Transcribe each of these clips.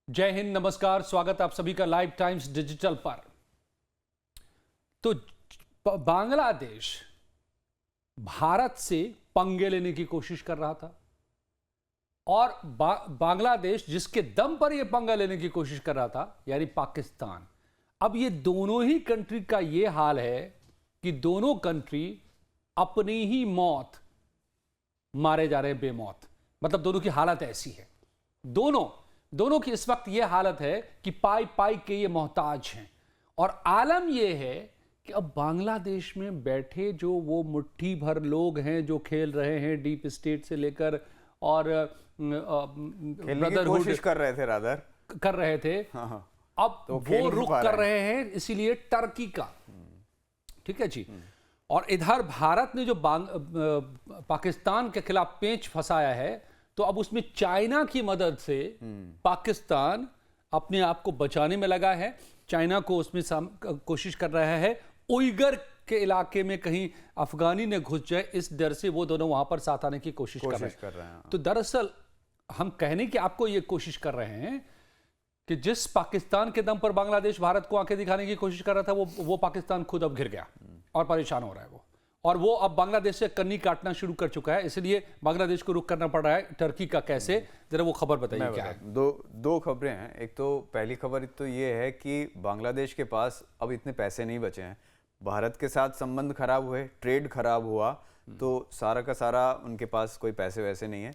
जय हिंद, नमस्कार, स्वागत आप सभी का लाइव टाइम्स डिजिटल पर। तो बांग्लादेश भारत से पंगे लेने की कोशिश कर रहा था और बांग्लादेश जिसके दम पर यह पंगा लेने की कोशिश कर रहा था, यानी पाकिस्तान। अब ये दोनों ही कंट्री का ये हाल है कि दोनों कंट्री अपनी ही मौत मारे जा रहे हैं, बेमौत। मतलब दोनों की हालत ऐसी है, दोनों की इस वक्त यह हालत है कि पाई पाई के ये मोहताज हैं। और आलम यह है कि अब बांग्लादेश में बैठे जो वो मुट्ठी भर लोग हैं जो खेल रहे हैं डीप स्टेट से लेकर और ब्रदरहुड कोशिश कर रहे थे, रादर कर रहे थे। हाँ। अब तो वो रुख कर रहे हैं इसीलिए टर्की का। ठीक है जी। और इधर भारत ने जो पाकिस्तान के खिलाफ पेंच फंसाया है, तो अब उसमें चाइना की मदद से पाकिस्तान अपने आप को बचाने में लगा है। चाइना को उसमें कोशिश कर रहा है उइगर के इलाके में कहीं अफगानी ने घुस जाए, इस डर से वो दोनों वहां पर साथ आने की कोशिश कर रहे हैं। तो दरअसल हम कहने की आपको ये कोशिश कर रहे हैं कि जिस पाकिस्तान के दम पर बांग्लादेश भारत को आंखें दिखाने की कोशिश कर रहा था, वो पाकिस्तान खुद अब घिर गया और परेशान हो रहा है और वो अब बांग्लादेश से कन्नी काटना शुरू कर चुका है। इसलिए बांग्लादेश को रुख करना पड़ रहा है टर्की का। कैसे, जरा वो खबर बताइए क्या है। दो खबरें हैं। एक तो पहली खबर तो ये है कि बांग्लादेश के पास अब इतने पैसे नहीं बचे हैं। भारत के साथ संबंध खराब हुए, ट्रेड खराब हुआ, तो सारा का सारा उनके पास कोई पैसे वैसे नहीं है।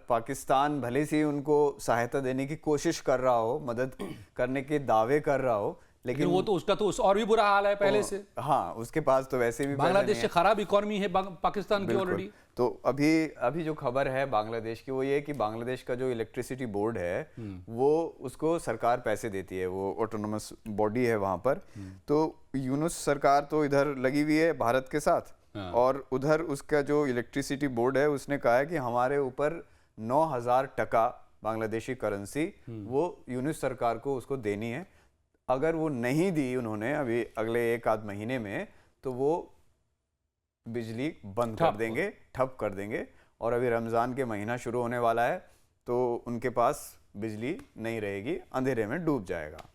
पाकिस्तान भले से उनको सहायता देने की कोशिश कर रहा हो, मदद करने के दावे कर रहा हो, लेकिन वो तो उसका तो और भी बुरा हाल है पहले से। हाँ, उसके पास तो वैसे भी बांग्लादेश से खराब इकोनॉमी है पाकिस्तान की ऑलरेडी। तो अभी जो खबर है बांग्लादेश की, वो ये है कि बांग्लादेश का जो इलेक्ट्रिसिटी बोर्ड है वो उसको सरकार पैसे देती है, वो ऑटोनोमस बॉडी है वहां पर। तो यूनुस सरकार तो इधर लगी हुई है भारत के साथ, और उधर उसका जो इलेक्ट्रिसिटी बोर्ड है उसने कहा है कि हमारे ऊपर 9,000 टका बांग्लादेशी करेंसी वो यूनुस सरकार को उसको देनी है। अगर वो नहीं दी उन्होंने अभी अगले 1 आध महीने में, तो वो बिजली बंद कर देंगे, ठप कर देंगे। और अभी रमज़ान के महीना शुरू होने वाला है, तो उनके पास बिजली नहीं रहेगी, अंधेरे में डूब जाएगा।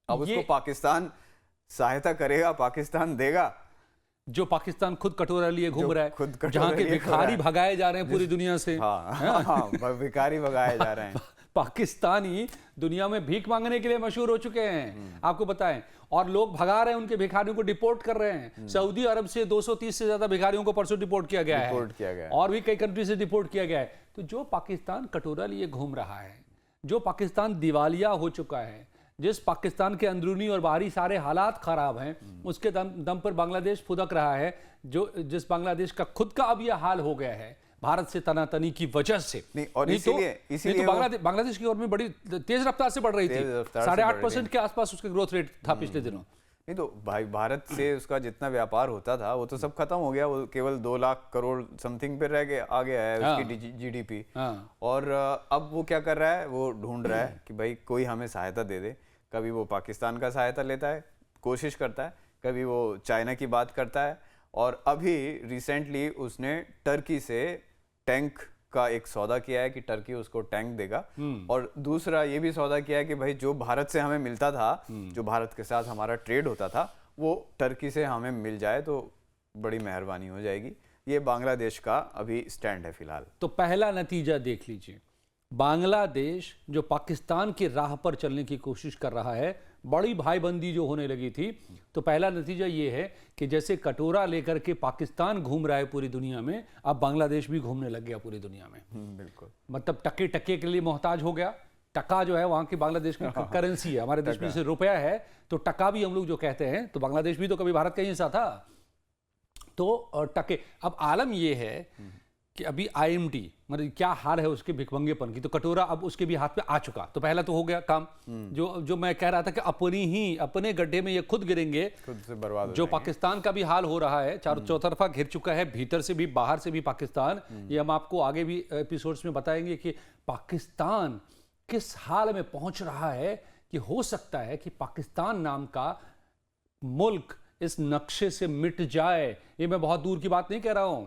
अब उसको पाकिस्तान सहायता करेगा, पाकिस्तान देगा। जो पाकिस्तान खुद कटोरा लिए घूम रहा है, जहां के भिखारी भगाए जा रहे हैं पूरी दुनिया से। हाँ, भिखारी भगाए जा रहे हैं। पाकिस्तानी दुनिया में भीख मांगने के लिए मशहूर हो चुके हैं, आपको बताएं। और लोग भगा रहे हैं, उनके भिखारियों को डिपोर्ट कर रहे हैं। सऊदी अरब से 230 से ज्यादा भिखारियों को परसों डिपोर्ट किया गया है, और भी कई कंट्री से डिपोर्ट किया गया है। तो जो पाकिस्तान कटोरा लिए घूम रहा है, जो पाकिस्तान दिवालिया हो चुका है, जिस पाकिस्तान के अंदरूनी और बाहरी सारे हालात खराब हैं, उसके दम पर बांग्लादेश फुदक रहा है। जिस बांग्लादेश का खुद का अब यह हाल हो गया है भारत से तनातनी की वजह से। इसीलिए बांग्लादेश की ओर में बड़ी तेज रफ्तार से बढ़ रही थी, 8.5% के आसपास उसका ग्रोथ रेट था पिछले दिनों। नहीं तो भाई, भारत से उसका जितना व्यापार होता था वो तो सब खत्म हो गया। वो केवल 2 लाख करोड़ समथिंग पे रह गया, आ गया है उसकी जीडीपी। और अब वो क्या कर रहा है, वो ढूंढ रहा है कि भाई कोई हमें सहायता दे दे। कभी वो पाकिस्तान का सहायता लेता है, कोशिश करता है, कभी वो चाइना की बात करता है, और अभी रिसेंटली उसने टर्की से टैंक का एक सौदा किया है कि टर्की उसको टैंक देगा। और दूसरा ये भी सौदा किया है कि भाई जो भारत से हमें मिलता था, जो भारत के साथ हमारा ट्रेड होता था, वो टर्की से हमें मिल जाए तो बड़ी मेहरबानी हो जाएगी। ये बांग्लादेश का अभी स्टैंड है फिलहाल। तो पहला नतीजा देख लीजिए, बांग्लादेश जो पाकिस्तान की राह पर चलने की कोशिश कर रहा है, बड़ी भाईबंदी जो होने लगी थी, तो पहला नतीजा ये है कि जैसे कटोरा लेकर के पाकिस्तान घूम रहा है पूरी दुनिया में, अब बांग्लादेश भी घूमने लग गया पूरी दुनिया में। बिल्कुल, मतलब टके टके के लिए मोहताज हो गया। टका जो है वहां की बांग्लादेश की करेंसी है, हमारे देश में जैसे रुपया है तो टका भी हम लोग जो कहते हैं, तो बांग्लादेश भी तो कभी भारत का ही हिस्सा था। तो टके, अब आलम यह है कि अभी IMD मतलब क्या हाल है उसके भिखमंगेपन की, तो कटोरा अब उसके भी हाथ पे आ चुका। तो पहला तो हो गया काम। जो मैं कह रहा था कि अपने गड्ढे में ये खुद गिरेंगे, खुद से बर्बाद। जो पाकिस्तान का भी हाल हो रहा है, चारों चौतरफा घिर चुका है, भीतर से भी बाहर से भी पाकिस्तान। ये हम आपको आगे भी एपिसोड्स में बताएंगे कि पाकिस्तान किस हाल में पहुंच रहा है कि हो सकता है कि पाकिस्तान नाम का मुल्क इस नक्शे से मिट जाए। ये मैं बहुत दूर की बात नहीं कह रहा हूं,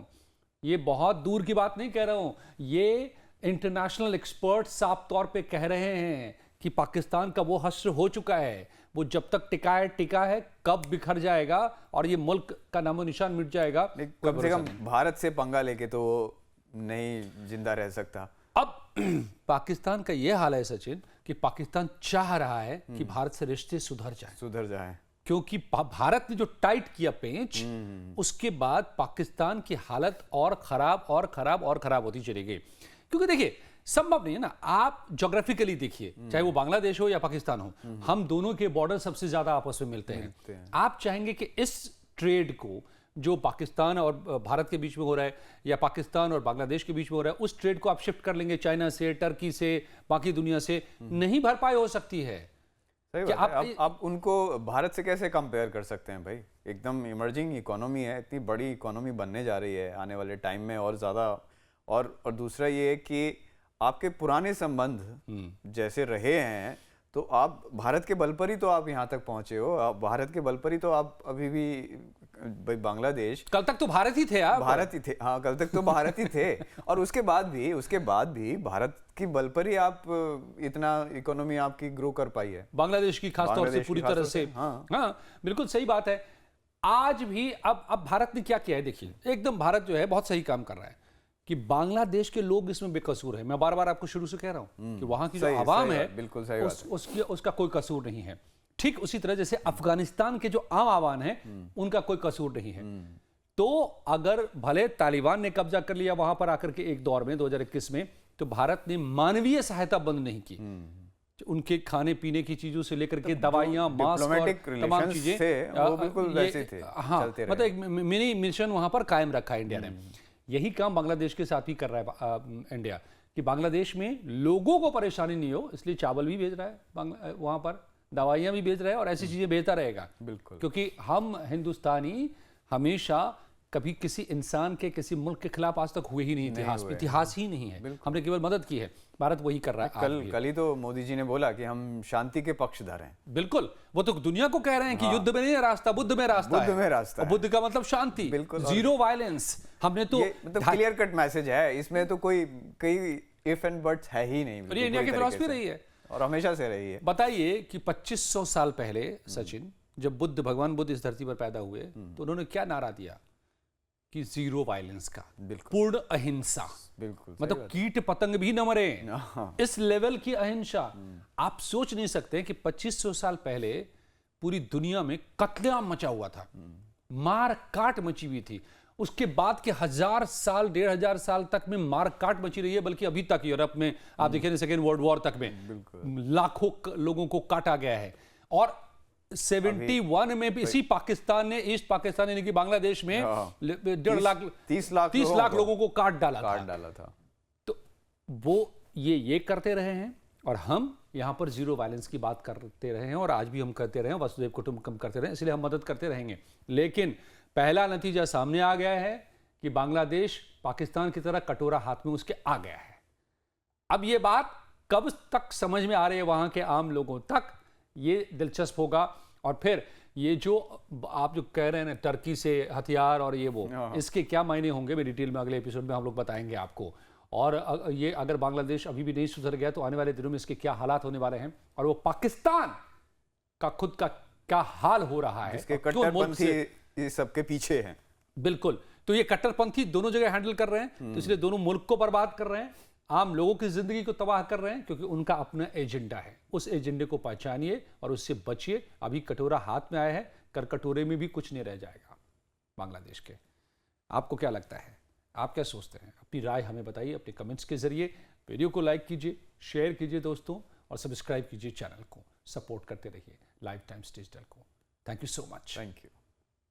ये बहुत दूर की बात नहीं कह रहा हूं, ये इंटरनेशनल एक्सपर्ट साफ तौर पे कह रहे हैं कि पाकिस्तान का वो हश्र हो चुका है, वो जब तक टिका है, कब बिखर जाएगा और ये मुल्क का नामो निशान मिट जाएगा। कम से कम भारत से पंगा लेके तो वो नहीं जिंदा रह सकता। अब पाकिस्तान का ये हाल है सचिन कि पाकिस्तान चाह रहा है कि भारत से रिश्ते सुधर जाए, क्योंकि भारत ने जो टाइट किया पेंच, उसके बाद पाकिस्तान की हालत और खराब होती चली गई। क्योंकि देखिए संभव नहीं है ना, आप ज्योग्राफिकली देखिए, चाहे वो बांग्लादेश हो या पाकिस्तान हो, हम दोनों के बॉर्डर सबसे ज्यादा आपस में मिलते हैं। आप चाहेंगे कि इस ट्रेड को जो पाकिस्तान और भारत के बीच में हो रहा है या पाकिस्तान और बांग्लादेश के बीच में हो रहा है, उस ट्रेड को आप शिफ्ट कर लेंगे चाइना से, टर्की से, बाकी दुनिया से, नहीं भरपाई हो सकती है। सही बात है। आप उनको भारत से कैसे कंपेयर कर सकते हैं भाई? एकदम इमर्जिंग इकोनॉमी है, इतनी बड़ी इकोनॉमी बनने जा रही है आने वाले टाइम में और ज़्यादा। और दूसरा ये है कि आपके पुराने संबंध जैसे रहे हैं, तो आप भारत के बल पर ही तो आप यहाँ तक पहुंचे हो, आप भारत के बल पर ही तो आप अभी भी भाई बांग्लादेश, कल तक तो भारत ही थे आप। भारत ही थे, हाँ, कल तक तो भारत ही थे। और उसके बाद भी भारत की बल पर ही आप इतना इकोनॉमी आपकी ग्रो कर पाई है, बांग्लादेश की खास तौर से पूरी तरह से। हाँ, बिल्कुल सही बात है। आज भी अब भारत ने क्या किया है, देखिए एकदम भारत जो है बहुत सही काम कर रहा है कि बांग्लादेश के लोग इसमें बेकसूर है। मैं बार बार आपको शुरू से कह रहा हूं कि वहां की जो आवाम है, बिल्कुल सही बात है, उसका कोई कसूर नहीं है। ठीक उसी तरह जैसे अफगानिस्तान के जो आम आवाम है, उनका कोई कसूर नहीं है। तो अगर भले तालिबान ने कब्जा कर लिया वहां पर आकर के एक दौर में 2021 में, तो भारत ने मानवीय सहायता बंद नहीं की। उनके खाने पीने की चीजों से लेकर के दवाइयां, मास्क और तमाम चीजें, वो बिल्कुल वैसे थे। हाँ, मतलब एक मिनी मिशन वहां पर कायम रखा है इंडिया ने। यही काम बांग्लादेश के साथ भी कर रहा है इंडिया, कि बांग्लादेश में लोगों को परेशानी नहीं हो, इसलिए चावल भी भेज रहा है वहां पर, दवाइयां भी भेज रहा है और ऐसी चीजें भेजता रहेगा। बिल्कुल, क्योंकि हम हिंदुस्तानी हमेशा कभी किसी इंसान के, किसी मुल्क के खिलाफ आज तक हुए ही नहीं, इतिहास ही नहीं है। हमने केवल मदद की है, भारत वही कर रहा है। कल ही तो मोदी जी ने बोला कि हम शांति के पक्षधर हैं। बिल्कुल, वो तो दुनिया को कह रहे हैं कि युद्ध में नहीं रास्ता, बुद्ध में रास्ता है। बुद्ध का मतलब शांति, जीरो वायलेंस। हमने तो मतलब क्लियर कट मैसेज है, इसमें तो कोई इफ एंड बट्स है ही नहीं। और ये इंडिया की फिलॉसफी रही है और हमेशा से रही है। बताइए कि 2500 साल पहले सचिन, जब भगवान बुद्ध इस धरती पर पैदा हुए, तो उन्होंने क्या नारा दिया कि जीरो वायलेंस का, पूर्ण अहिंसा। बिल्कुल, मतलब कीट पतंग भी न मरे, इस लेवल की अहिंसा। आप सोच नहीं सकते कि 2500 साल पहले पूरी दुनिया में कत्लेआम मचा हुआ था, मार काट मची हुई थी। उसके बाद के 1000 साल, 1500 साल तक में मार काट मची रही है, बल्कि अभी तक यूरोप में आप देखिए सेकेंड वर्ल्ड वॉर तक में लाखों लोगों को काटा गया है। और 71 में भी इसी पाकिस्तान ने, ईस्ट पाकिस्तान यानी कि बांग्लादेश में 30 लाख लोगों को काट डाला था। तो वो ये करते रहे हैं और हम यहां पर जीरो वायलेंस की बात करते रहे हैं, और आज भी हम करते रहे हैं, वसुधैव कुटुंबकम करते रहे, इसलिए हम मदद करते रहेंगे। लेकिन पहला नतीजा सामने आ गया है कि बांग्लादेश पाकिस्तान की तरह कटोरा हाथ में उसके आ गया है। अब ये बात कब तक समझ में आ रही है वहां के आम लोगों तक, ये दिलचस्प होगा। और फिर ये जो आप जो कह रहे हैं ना, टर्की से हथियार और ये वो, इसके क्या मायने होंगे, मैं डिटेल में अगले एपिसोड में हम लोग बताएंगे आपको। और ये अगर बांग्लादेश अभी भी नहीं सुधर गया तो आने वाले दिनों में इसके क्या हालात होने वाले हैं, और वो पाकिस्तान का खुद का क्या हाल हो रहा है, इसके कट्टरपंथी सबके पीछे हैं। बिल्कुल, तो ये कट्टरपंथी दोनों जगह हैंडल कर रहे हैं, तो इसलिए दोनों मुल्क को बर्बाद कर रहे हैं, आम लोगों की जिंदगी को तबाह कर रहे हैं, क्योंकि उनका अपना एजेंडा है। उस एजेंडे को पहचानिए और उससे बचिए। अभी कटोरा हाथ में आया है, कर कटोरे में भी कुछ नहीं रह जाएगा बांग्लादेश के। आपको क्या लगता है, आप क्या सोचते हैं? अपनी राय हमें बताइए अपने कमेंट्स के जरिए। वीडियो को लाइक कीजिए, शेयर कीजिए दोस्तों, और सब्सक्राइब कीजिए चैनल को। सपोर्ट करते रहिए लाइफ टाइम्स डिजिटल को। Thank you so much. Thank you.